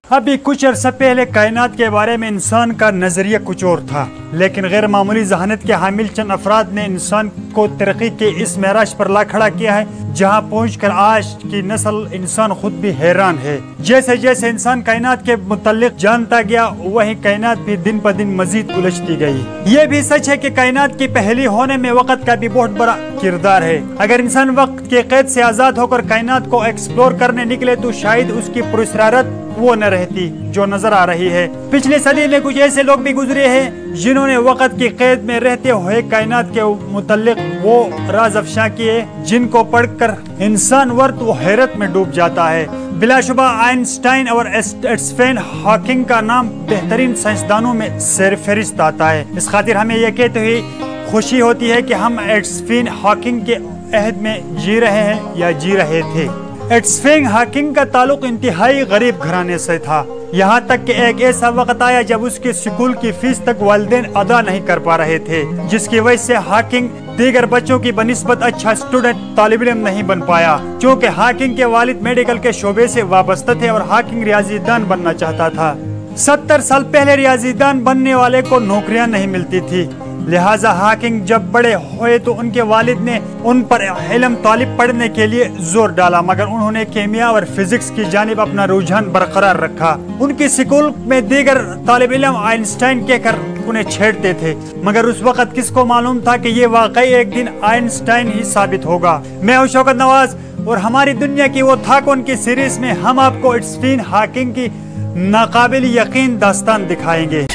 ابھی کچھ عرصہ پہلے کائنات کے بارے میں انسان کا نظریہ کچھ اور تھا، لیکن غیر معمولی ذہانت کے حامل چند افراد نے انسان کو ترقی کے اس معراج پر لا کھڑا کیا ہے جہاں پہنچ کر آج کی نسل انسان خود بھی حیران ہے۔ جیسے جیسے انسان کائنات کے متعلق جانتا گیا وہی کائنات بھی دن پر دن مزید الجھتی گئی۔ یہ بھی سچ ہے کہ کائنات کی پہلی ہونے میں وقت کا بھی بہت بڑا کردار ہے۔ اگر انسان وقت کے قید سے آزاد ہو کر کائنات کو ایکسپلور کرنے نکلے تو شاید اس کی پراسرارت وہ نہ رہتی جو نظر آ رہی ہے۔ پچھلی صدی میں کچھ ایسے لوگ بھی گزرے ہیں جنہوں نے وقت کی قید میں رہتے ہوئے کائنات کے متعلق وہ راز افشاں کیے جن کو پڑھ کر انسان ورت و حیرت میں ڈوب جاتا ہے۔ بلا شبہ آئنسٹائن اور اسٹیفن ہاکنگ کا نام بہترین سائنسدانوں میں سر فہرست آتا ہے۔ اس خاطر ہمیں یہ کہتے ہوئے خوشی ہوتی ہے کہ ہم اسٹیفن ہاکنگ کے عہد میں جی رہے ہیں یا جی رہے تھے۔ اسٹیفن ہاکنگ کا تعلق انتہائی غریب گھرانے سے تھا، یہاں تک کہ ایک ایسا وقت آیا جب اس کے اسکول کی فیس تک والدین ادا نہیں کر پا رہے تھے، جس کی وجہ سے ہاکنگ دیگر بچوں کی بنسبت اچھا اسٹوڈنٹ طالب علم نہیں بن پایا۔ چونکہ ہاکنگ کے والد میڈیکل کے شعبے سے وابستہ تھے اور ہاکنگ ریاضی دان بننا چاہتا تھا۔ 70 سال پہلے ریاضی دان بننے والے کو نوکریاں نہیں ملتی تھی، لہٰذا ہاکنگ جب بڑے ہوئے تو ان کے والد نے ان پر علم طالب پڑھنے کے لیے زور ڈالا، مگر انہوں نے کیمیا اور فزکس کی جانب اپنا رجحان برقرار رکھا۔ ان کے اسکول میں دیگر طالب علم آئنسٹائن کہہ کر انہیں چھیڑتے تھے، مگر اس وقت کس کو معلوم تھا کہ یہ واقعی ایک دن آئنسٹائن ہی ثابت ہوگا۔ میں ہوں شوکت نواز اور ہماری دنیا کی وہ تھا کون کی سیریز میں ہم آپ کو اسٹیفن ہاکنگ کی ناقابل یقین داستان دکھائیں گے۔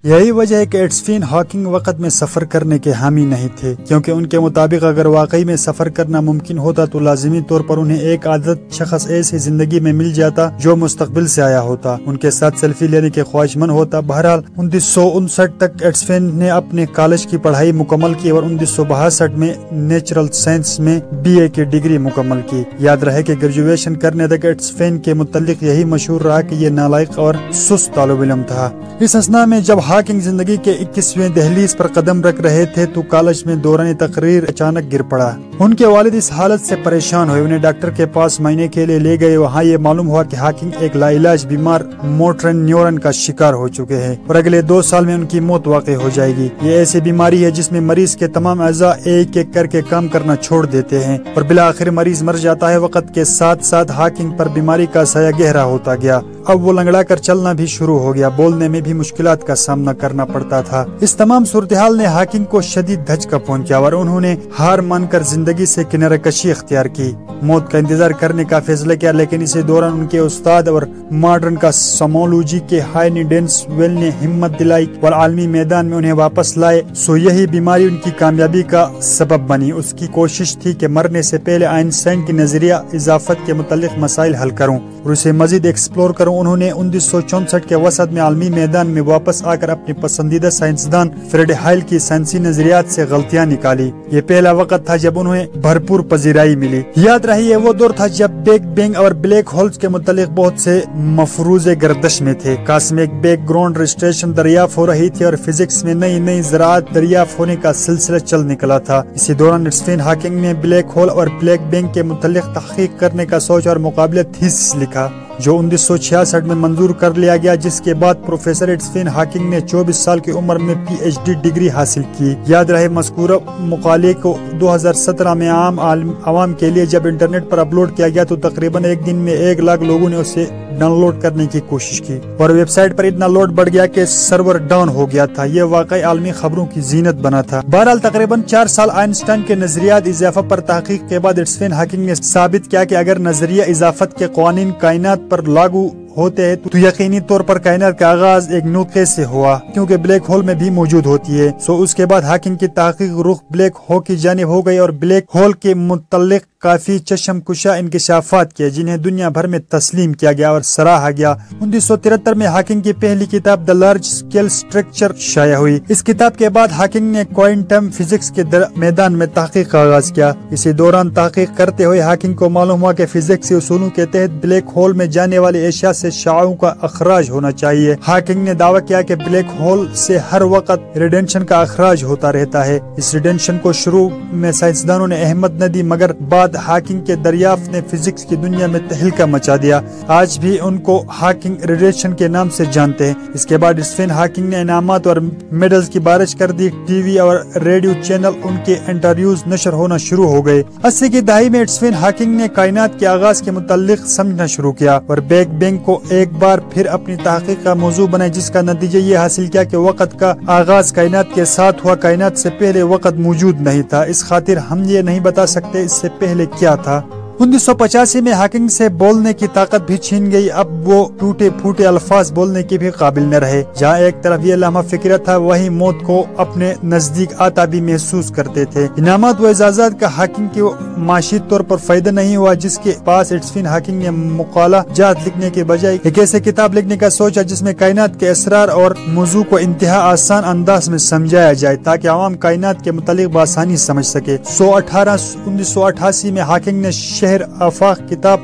یہی وجہ ہے کہ اسٹیفن ہاکنگ وقت میں سفر کرنے کے حامی نہیں تھے، کیونکہ ان کے مطابق اگر واقعی میں سفر کرنا ممکن ہوتا تو لازمی طور پر انہیں ایک عادت شخص ایسی زندگی میں مل جاتا جو مستقبل سے آیا ہوتا، ان کے ساتھ سیلفی لینے کے خواہش مند ہوتا۔ بہرحال 1959 تک اسٹیفن نے اپنے کالج کی پڑھائی مکمل کی اور 1962 میں نیچرل سائنس میں BA کی ڈگری مکمل کی۔ یاد رہے کہ گریجویشن کرنے تک اسٹیفن کے متعلق یہی مشہور رہا کہ یہ نالائق اور سست طالب علم تھا۔ اس اثنا میں جب ہاکنگ زندگی کے 21ویں دہلیز پر قدم رکھ رہے تھے تو کالج میں دوران تقریر اچانک گر پڑا۔ ان کے والد اس حالت سے پریشان ہوئے، انہیں ڈاکٹر کے پاس معائنے کے لیے لے گئے۔ وہاں یہ معلوم ہوا کہ ہاکنگ ایک لا علاج بیمار موٹر نیورون کا شکار ہو چکے ہیں اور اگلے 2 سال میں ان کی موت واقع ہو جائے گی۔ یہ ایسی بیماری ہے جس میں مریض کے تمام اعضاء ایک ایک کر کے کام کرنا چھوڑ دیتے ہیں اور بالآخر مریض مر جاتا ہے۔ وقت کے ساتھ ساتھ ہاکنگ پر بیماری کا سایہ گہرا ہوتا گیا، اب وہ لنگڑا کر چلنا بھی شروع ہو گیا، بولنے میں بھی مشکلات کا سامنا کرنا پڑتا تھا۔ اس تمام صورتحال نے ہاکنگ کو شدید دھچکا پہنچا اور انہوں نے ہار مان کر زندگی سے کنارہ کشی اختیار کی، موت کا انتظار کرنے کا فیصلہ کیا۔ لیکن اسی دوران ان کے استاد اور ماڈرن کا سمولوجی کے ہائنی ڈینس ویل نے ہمت دلائی اور عالمی میدان میں انہیں واپس لائے۔ سو یہی بیماری ان کی کامیابی کا سبب بنی۔ اس کی کوشش تھی کہ مرنے سے پہلے آئنسٹائن کی نظریہ اضافت کے متعلق مسائل حل کروں اور اسے مزید ایکسپلور کروں۔ انہوں نے 1964 کے وسط میں عالمی میدان میں واپس آ کر اپنی پسندیدہ سائنسدان فریڈ ہائل کی سائنسی نظریات سے غلطیاں نکالی۔ یہ پہلا وقت تھا جب انہیں بھرپور پذیرائی ملی۔ یاد رہے یہ وہ دور تھا جب بگ بینگ اور بلیک ہولز کے متعلق بہت سے مفروضے گردش میں تھے، کاسمک بیک گراؤنڈ ریسٹریشن دریافت ہو رہی تھی اور فزکس میں نئی نئی زراعت دریافت ہونے کا سلسلہ چل نکلا تھا۔ اسی دوران اسٹیفن ہاکنگ نے بلیک ہول اور بلیک بینگ کے متعلق تحقیق کرنے کا سوچ اور مقابلہ تھیسس لکھا جو 1966 میں منظور کر لیا گیا، جس کے بعد پروفیسر اسٹیفن ہاکنگ نے 24 سال کی عمر میں PhD ڈگری حاصل کی۔ یاد رہے مذکورہ مقالے کو 2017 میں عام عوام کے لیے جب انٹرنیٹ پر اپلوڈ کیا گیا تو تقریباً ایک دن میں 1 لاکھ لوگوں نے اسے ڈاؤن لوڈ کرنے کی کوشش کی اور ویب سائٹ پر اتنا لوڈ بڑھ گیا کہ سرور ڈاؤن ہو گیا تھا۔ یہ واقعی عالمی خبروں کی زینت بنا تھا۔ بہرحال تقریباً 4 سال آئنسٹائن کے نظریات اضافہ پر تحقیق کے بعد اسٹیفن ہاکنگ نے ثابت کیا کہ اگر نظریہ اضافت کے قوانین کائنات پر لاگو ہوتے ہیں تو یقینی طور پر کائنات کا آغاز ایک نقطے سے ہوا، کیونکہ بلیک ہول میں بھی موجود ہوتی ہے۔ اس کے بعد ہاکنگ کی تحقیق رخ بلیک ہول کی جانب ہو گئی اور بلیک ہول کے متعلق کافی چشم کشا انکشافات کیے جنہیں دنیا بھر میں تسلیم کیا گیا اور سراہا گیا۔ 1973 میں ہاکنگ کی پہلی کتاب دی لارج اسکیل اسٹرکچر شائع ہوئی۔ اس کتاب کے بعد ہاکنگ نے کوانٹم فزکس کے میدان میں تحقیق کا آغاز کیا۔ اسی دوران تحقیق کرتے ہوئے ہاکنگ کو معلوم ہوا کہ فزکس کے اصولوں کے تحت بلیک ہول میں جانے والی اشیاء سے شعاعوں کا اخراج ہونا چاہیے۔ ہاکنگ نے دعویٰ کیا کہ بلیک ہول سے ہر وقت ریڈینشن کا اخراج ہوتا رہتا ہے۔ اس ریڈینشن کو شروع میں سائنسدانوں نے اہمیت نہ دی، مگر بعد ہاکنگ کے دریافت نے فزکس کی دنیا میں تہلکہ مچا دیا۔ آج بھی ان کو ہاکنگ ریڈینشن کے نام سے جانتے ہیں۔ اس کے بعد اسٹیفن ہاکنگ نے انعامات اور میڈلز کی بارش کر دی۔ ٹی وی اور ریڈیو چینل ان کے انٹرویوز نشر ہونا شروع ہو گئے۔ 80 کی دہائی میں اسٹیفن ہاکنگ نے کائنات کے آغاز کے متعلق سمجھنا شروع کیا اور بیگ بینگ کو ایک بار پھر اپنی تحقیق کا موضوع بنایا، جس کا نتیجہ یہ حاصل کیا کہ وقت کا آغاز کائنات کے ساتھ ہوا۔ کائنات سے پہلے وقت موجود نہیں تھا، اس خاطر ہم یہ نہیں بتا سکتے اس سے پہلے کیا تھا۔ 1985 میں ہاکنگ سے بولنے کی طاقت بھی چھین گئی۔ اب وہ ٹوٹے پھوٹے الفاظ بولنے کے بھی قابل نہ رہے۔ جہاں ایک طرف یہ لمحہ فکرت تھا، وہیں موت کو اپنے نزدیک آتا بھی محسوس کرتے تھے۔ انعامات و اعزازات کا ہاکنگ کے معاشی طور پر فائدہ نہیں ہوا، جس کے پاس اسٹیفن ہاکنگ نے مقالہ جات لکھنے کے بجائے ایک ایسے کتاب لکھنے کا سوچا جس میں کائنات کے اسرار اور موضوع کو انتہا آسان انداز میں سمجھایا جائے تاکہ عوام کائنات کے متعلق بآسانی سمجھ سکے۔ 1988 میں ہاکنگ نے شہر آفاق کتاب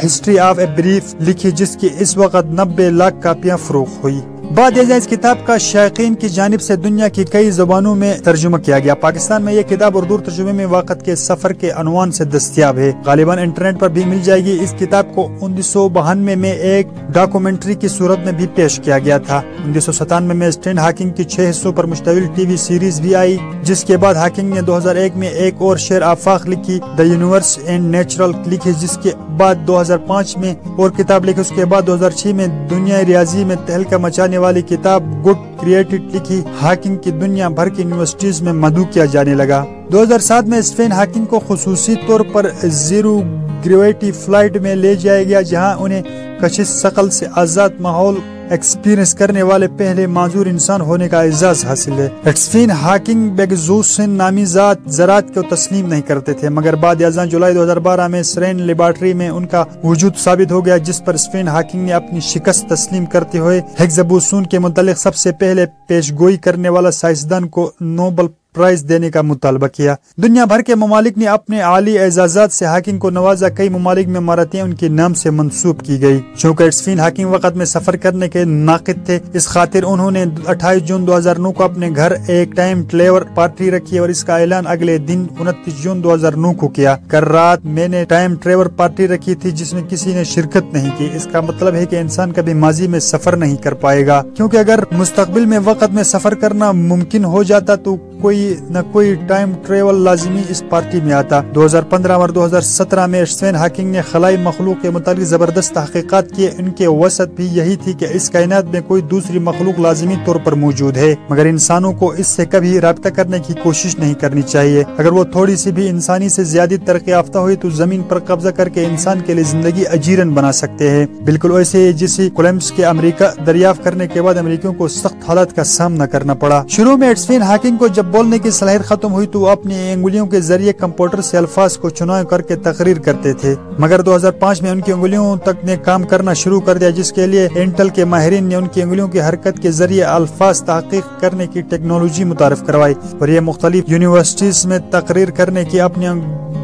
ہسٹری آف اے بریف لکھی، جس کی اس وقت 90 لاکھ کاپیاں فروخت ہوئی۔ بعد ازاں اس کتاب کا شائقین کی جانب سے دنیا کی کئی زبانوں میں ترجمہ کیا گیا۔ پاکستان میں یہ کتاب اردو ترجمے میں وقت کے سفر کے عنوان سے دستیاب ہے، غالباً انٹرنیٹ پر بھی مل جائے گی۔ اس کتاب کو 1992 میں ایک ڈاکومنٹری کی صورت میں بھی پیش کیا گیا تھا۔ 1997 میں اسٹیفن ہاکنگ کی 6 حصوں پر مشتمل ٹی وی سیریز بھی آئی، جس کے بعد ہاکنگ نے 2001 میں ایک اور شہر آفاق لکھی، دی یونیورس اینڈ نیچرل لکھی، جس کے بعد 2005 میں اور کتاب لکھی۔ اس کے بعد 2006 میں دنیا ریاضی میں تہلکہ مچانے والی کتاب گڈ کریٹڈ لکھی۔ ہاکنگ کی دنیا بھر کی یونیورسٹیز میں مدعو کیا جانے لگا۔ 2007 میں اسٹیفن ہاکنگ کو خصوصی طور پر زیرو گریویٹی فلائٹ میں لے جایا گیا، جہاں انہیں کشش ثقل سے آزاد ماحول ایکسپیرینس کرنے والے پہلے معذور انسان ہونے کا اعزاز حاصل ہے۔ اسٹیفن ہاکنگ بیگزوسن نامی ذرات کو تسلیم نہیں کرتے تھے، مگر بعد ازاں جولائی 2012 میں سرین لیبارٹری میں ان کا وجود ثابت ہو گیا، جس پر اسٹیفن ہاکنگ نے اپنی شکست تسلیم کرتے ہوئے ہگز بوسون کے متعلق سب سے پہلے پیش گوئی کرنے والا سائنسدان کو نوبل پرائز دینے کا مطالبہ کیا۔ دنیا بھر کے ممالک نے اپنے عالی اعزازات سے ہاکنگ کو نوازا۔ کئی ممالک میں عمارتیں ان کے نام سے منسوب کی گئی۔ چونکہ اسٹیفن ہاکنگ وقت میں سفر کرنے کے ناقد تھے، اس خاطر انہوں نے 28 جون 2009 کو اپنے گھر ایک ٹائم ٹریول پارٹی رکھی اور اس کا اعلان اگلے دن 29 جون 2009 کو کیا۔ کل رات میں نے ٹائم ٹریول پارٹی رکھی تھی جس میں کسی نے شرکت نہیں کی۔ اس کا مطلب ہے کہ انسان کبھی ماضی میں سفر نہیں کر پائے گا، کیونکہ اگر مستقبل میں وقت میں سفر کرنا ممکن ہو جاتا تو کوئی نہ کوئی ٹائم ٹریول لازمی اس پارٹی میں آتا۔ 2015 اور 2017 میں اسٹیفن ہاکنگ نے خلائی مخلوق کے متعلق زبردست تحقیقات کیے۔ ان کے وسط بھی یہی تھی کہ اس کائنات میں کوئی دوسری مخلوق لازمی طور پر موجود ہے، مگر انسانوں کو اس سے کبھی رابطہ کرنے کی کوشش نہیں کرنی چاہیے۔ اگر وہ تھوڑی سی بھی انسانی سے زیادہ ترقی یافتہ ہوئی تو زمین پر قبضہ کر کے انسان کے لیے زندگی اجیرن بنا سکتے ہیں، بالکل ویسے جیسے کولمبس کے امریکہ دریافت کرنے کے بعد امریکیوں کو سخت حالات کا سامنا کرنا پڑا۔ شروع میں اسٹیفن ہاکنگ کو جب بولنے کی صلاحیت ختم ہوئی تو وہ اپنی انگلیوں کے ذریعے کمپیوٹر سے الفاظ کو چناؤ کر کے تقریر کرتے تھے، مگر 2005 میں ان کی انگلیوں تک نے کام کرنا شروع کر دیا، جس کے لیے انٹل کے ماہرین نے ان کی انگلیوں کی حرکت کے ذریعے الفاظ تحقیق کرنے کی ٹیکنالوجی متعارف کروائی، اور یہ مختلف یونیورسٹیز میں تقریر کرنے کی اپنی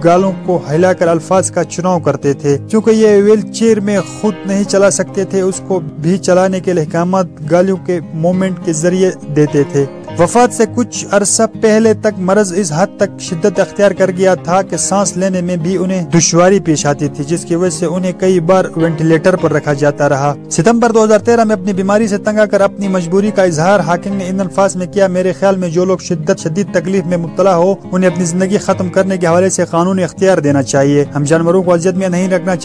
گالوں کو ہلا کر الفاظ کا چناؤ کرتے تھے۔ کیونکہ یہ ویل چیئر میں خود نہیں چلا سکتے تھے، اس کو بھی چلانے کے احکامات گالیوں کے موومنٹ کے ذریعے دیتے تھے۔ وفات سے کچھ عرصہ پہلے تک مرض اس حد تک شدت اختیار کر گیا تھا کہ سانس لینے میں بھی انہیں دشواری پیش آتی تھی، جس کی وجہ سے انہیں کئی بار وینٹیلیٹر پر رکھا جاتا رہا۔ ستمبر 2013 میں اپنی بیماری سے تنگ آ کر اپنی مجبوری کا اظہار ہاکنگ نے ان الفاظ میں کیا: میرے خیال میں جو لوگ شدید تکلیف میں مبتلا ہو انہیں اپنی زندگی ختم کرنے کے حوالے سے قانونی اختیار دینا چاہیے۔ ہم جانوروں کو اذیت میں نہیں رکھنا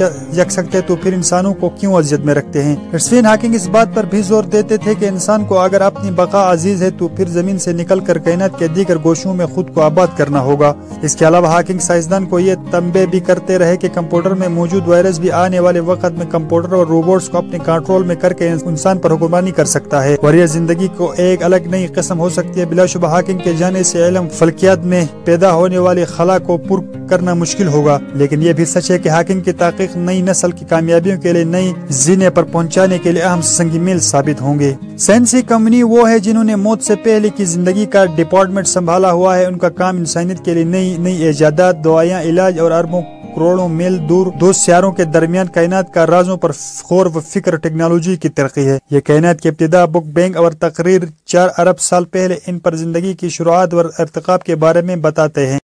سکتے تو پھر انسانوں کو کیوں اذیت میں رکھتے ہیں؟ اسٹیفن ہاکنگ اس بات پر بھی زور دیتے تھے کہ انسان کو اگر اپنی بقا عزیز ہے تو پھر زمین سے نکل کر کائنات کے دیگر گوشوں میں خود کو آباد کرنا ہوگا۔ اس کے علاوہ ہاکنگ سائنسدان کو یہ تنبیہ بھی کرتے رہے کہ کمپیوٹر میں موجود وائرس بھی آنے والے وقت میں کمپیوٹر اور روبوٹس کو اپنے کنٹرول میں کر کے انسان پر حکمرانی کر سکتا ہے، اور یہ زندگی کو ایک الگ نئی قسم ہو سکتی ہے۔ بلا شبہ ہاکنگ کے جانے سے علم فلکیات میں پیدا ہونے والی خلا کو پر کرنا مشکل ہوگا، لیکن یہ بھی سچ ہے کہ ہاکنگ کی تحقیق نئی نسل کی کامیابیوں کے لیے نئی زینے پر پہنچانے کے لیے اہم سنگ میل ثابت ہوں گے۔ سائنسی کمپنی وہ ہے جنہوں نے موت سے پہلے پہلے کی زندگی کا ڈپارٹمنٹ سنبھالا ہوا ہے۔ ان کا کام انسانیت کے لیے نئی ایجادات، دوائیاں، علاج اور اربوں کروڑوں میل دور دو سیاروں کے درمیان کائنات کا رازوں پر غور و فکر ٹیکنالوجی کی ترقی ہے۔ یہ کائنات کی ابتدا، بگ بینگ اور تقریر 4 ارب سال پہلے ان پر زندگی کی شروعات اور ارتقاب کے بارے میں بتاتے ہیں۔